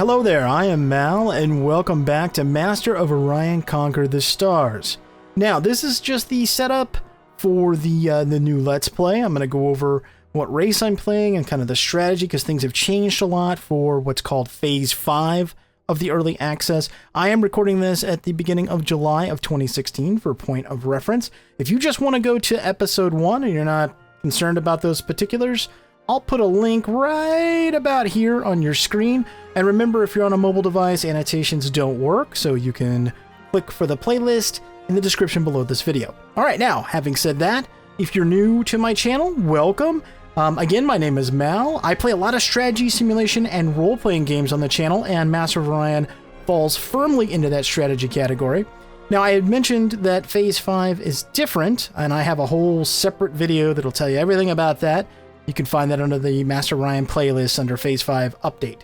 Hello there, I am Mal, and welcome back to Master of Orion Conquer the Stars. Now, this is just the setup for the new Let's Play. I'm going to go over what race I'm playing and kind of the strategy, because things have changed a lot for what's called Phase 5 of the early access. I am recording this at the beginning of July of 2016 for point of reference. If you just want to go to Episode 1 and you're not concerned about those particulars, I'll put a link right about here on your screen. And remember, if you're on a mobile device, annotations don't work, so you can click for the playlist in the description below this video. All right, now, having said that, if you're new to my channel, welcome. Again, my name is Mal. I play a lot of strategy, simulation, and role-playing games on the channel, and Master of Orion falls firmly into that strategy category. Now, I had mentioned that Phase 5 is different, and I have a whole separate video that'll tell you everything about that. You can find that under the Master of Orion playlist under Phase 5 Update.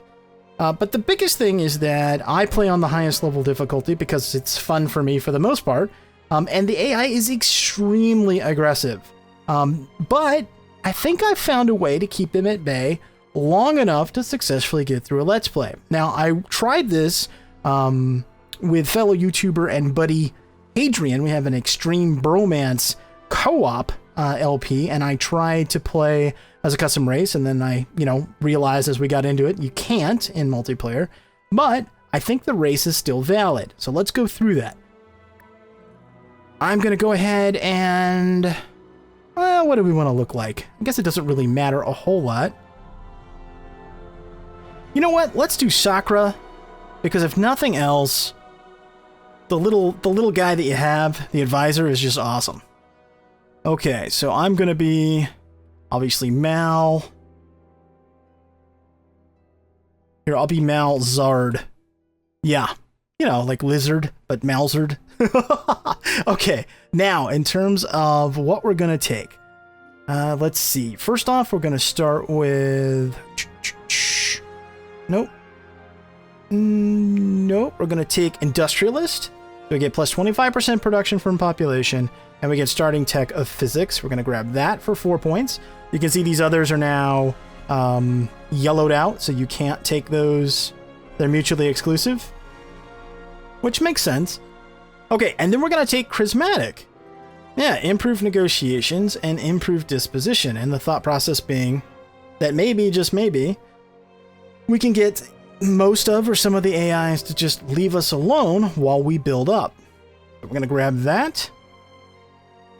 But the biggest thing is that I play on the highest level difficulty because it's fun for me for the most part, and the AI is extremely aggressive. But I think I've found a way to keep them at bay long enough to successfully get through a Let's Play. Now, I tried this with fellow YouTuber and buddy Adrian. We have an Extreme Bromance co-op LP, and I tried to play as a custom race, and then I, realized as we got into it, you can't in multiplayer, but I think the race is still valid. So let's go through that. I'm going to go ahead and, well, what do we want to look like? I guess it doesn't really matter a whole lot. You know what? Let's do Sakura, because if nothing else, the little guy that you have, the advisor, is just awesome. Okay, so I'm going to be, obviously, Mal. Here, I'll be Malzard. Yeah, like lizard, but Malzard. Okay, now, in terms of what we're going to take, let's see. First off, we're going to start with... Nope. Nope, we're going to take Industrialist. So we get plus 25% production from population, and we get starting tech of physics. We're going to grab that for 4 points. You can see these others are now yellowed out, so you can't take those. They're mutually exclusive, which makes sense. Okay, and then we're going to take Charismatic. Yeah, improved negotiations and improved disposition. And the thought process being that maybe, just maybe, we can get most of or some of the AIs to just leave us alone while we build up. So we're going to grab that.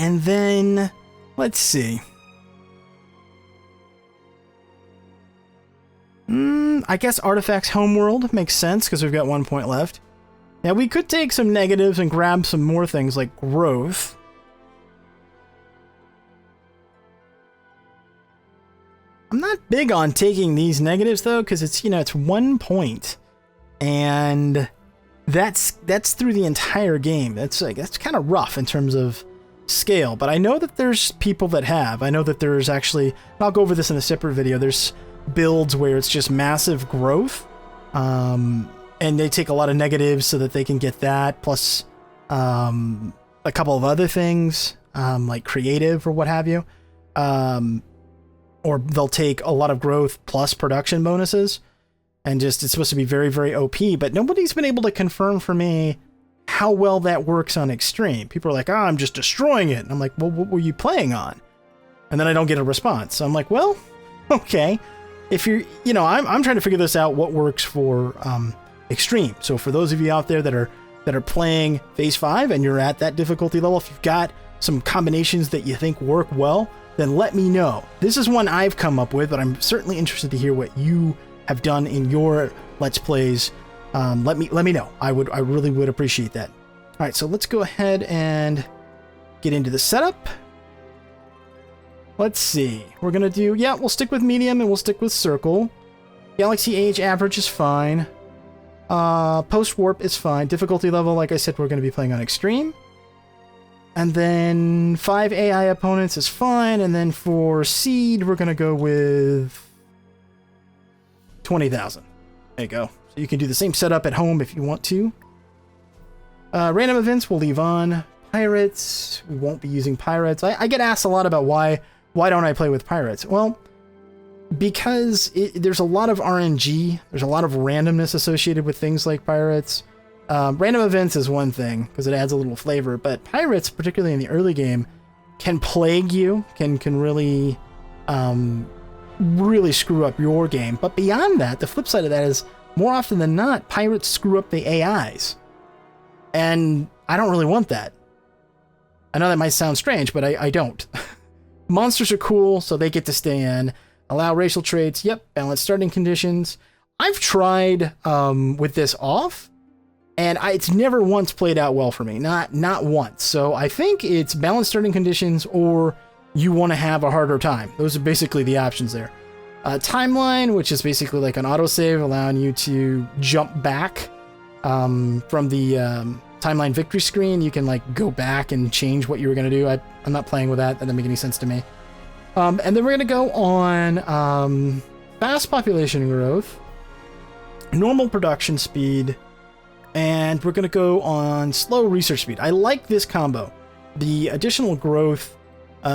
And then, let's see. I guess Artifacts Homeworld makes sense because we've got 1 point left. Now, we could take some negatives and grab some more things like Growth. I'm not big on taking these negatives, though, because it's, it's 1 point. And that's through the entire game. That's kind of rough in terms of scale, but I know that there's people that have. I know that there's actually, and I'll go over this in a separate video, there's builds where it's just massive growth, and they take a lot of negatives so that they can get that, plus a couple of other things, like creative or what have you, or they'll take a lot of growth plus production bonuses, and just, it's supposed to be very, very OP, but nobody's been able to confirm for me how well that works on Extreme. People are like, I'm just destroying it. And I'm like, well, what were you playing on? And then I don't get a response. So I'm like, well, okay. If you're, I'm trying to figure this out, what works for Extreme. So for those of you out there that are playing Phase 5 and you're at that difficulty level, if you've got some combinations that you think work well, then let me know. This is one I've come up with, but I'm certainly interested to hear what you have done in your Let's Plays. Let me know. I really would appreciate that. All right, so let's go ahead and get into the setup. Let's see. We're gonna do, we'll stick with medium and we'll stick with circle. Galaxy age average is fine. Post warp is fine. Difficulty level, like I said, we're gonna be playing on extreme. And then 5 AI opponents is fine. And then for seed, we're gonna go with 20,000. There you go. You can do the same setup at home if you want to. Random events we'll leave on. Pirates, we won't be using pirates. I get asked a lot about why don't I play with pirates. Well, because there's a lot of RNG, there's a lot of randomness associated with things like pirates. Random events is one thing because it adds a little flavor, but pirates, particularly in the early game, can plague you, can really really screw up your game. But beyond that, the flip side of that is more often than not, pirates screw up the AIs. And I don't really want that. I know that might sound strange, but I don't. Monsters are cool, so they get to stay in. Allow racial traits. Yep, balanced starting conditions. I've tried with this off, and it's never once played out well for me. Not once. So I think it's balanced starting conditions, or you want to have a harder time. Those are basically the options there. Timeline, which is basically like an autosave, allowing you to jump back from the timeline victory screen. You can like go back and change what you were going to do. I'm not playing with that. That doesn't make any sense to me. And then we're going to go on fast population growth, normal production speed, and we're going to go on slow research speed. I like this combo. The additional growth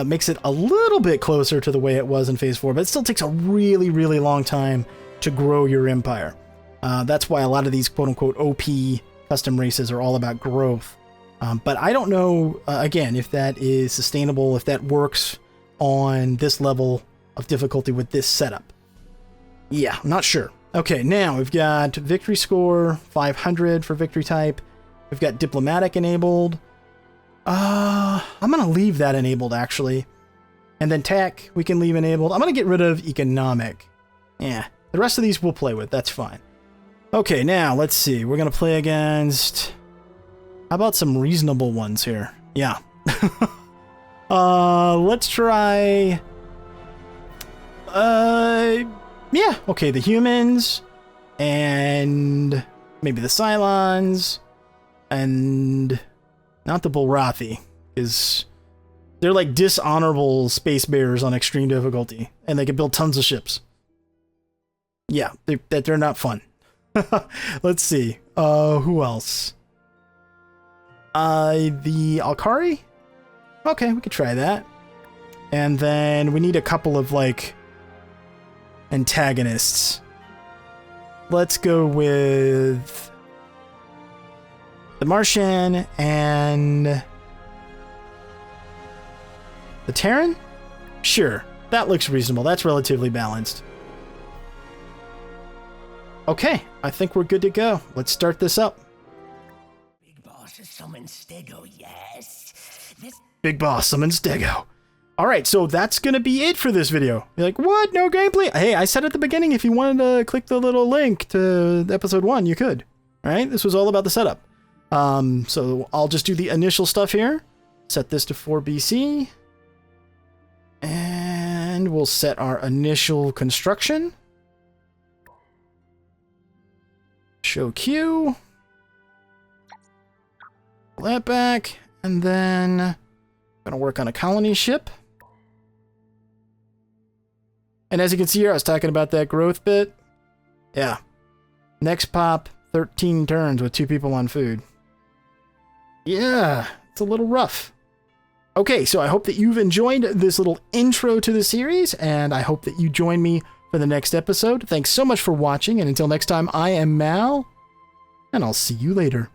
makes it a little bit closer to the way it was in Phase 4, but it still takes a really, really long time to grow your empire. That's why a lot of these quote-unquote OP custom races are all about growth. But I don't know, again, if that is sustainable, if that works on this level of difficulty with this setup. Yeah, I'm not sure. Okay, now we've got victory score, 500 for victory type. We've got diplomatic enabled. I'm going to leave that enabled, actually. And then tech, we can leave enabled. I'm going to get rid of economic. Yeah, the rest of these we'll play with. That's fine. Okay, now let's see. We're going to play against... How about some reasonable ones here? Yeah. Let's try... Yeah, okay, the humans. And maybe the Cylons. And... Not the Bulrathi, because they're like dishonorable space bears on extreme difficulty, and they can build tons of ships. Yeah, they're not fun. Let's see. Who else? The Alkari? Okay, we could try that. And then we need a couple of, like, antagonists. Let's go with... the Martian and the Terran? Sure, that looks reasonable. That's relatively balanced. Okay, I think we're good to go. Let's start this up. Big boss summons Stego, yes. Big boss summons Stego. All right, so that's going to be it for this video. You're like, what? No gameplay? Hey, I said at the beginning, if you wanted to click the little link to episode 1, you could. All right, this was all about the setup. So I'll just do the initial stuff here. Set this to 4 BC. And we'll set our initial construction. Show Q. Pull that back. And then I'm going to work on a colony ship. And as you can see here, I was talking about that growth bit. Yeah. Next pop, 13 turns with 2 people on food. Yeah, it's a little rough. Okay, so I hope that you've enjoyed this little intro to the series, and I hope that you join me for the next episode. Thanks so much for watching, and until next time, I am Mal, and I'll see you later.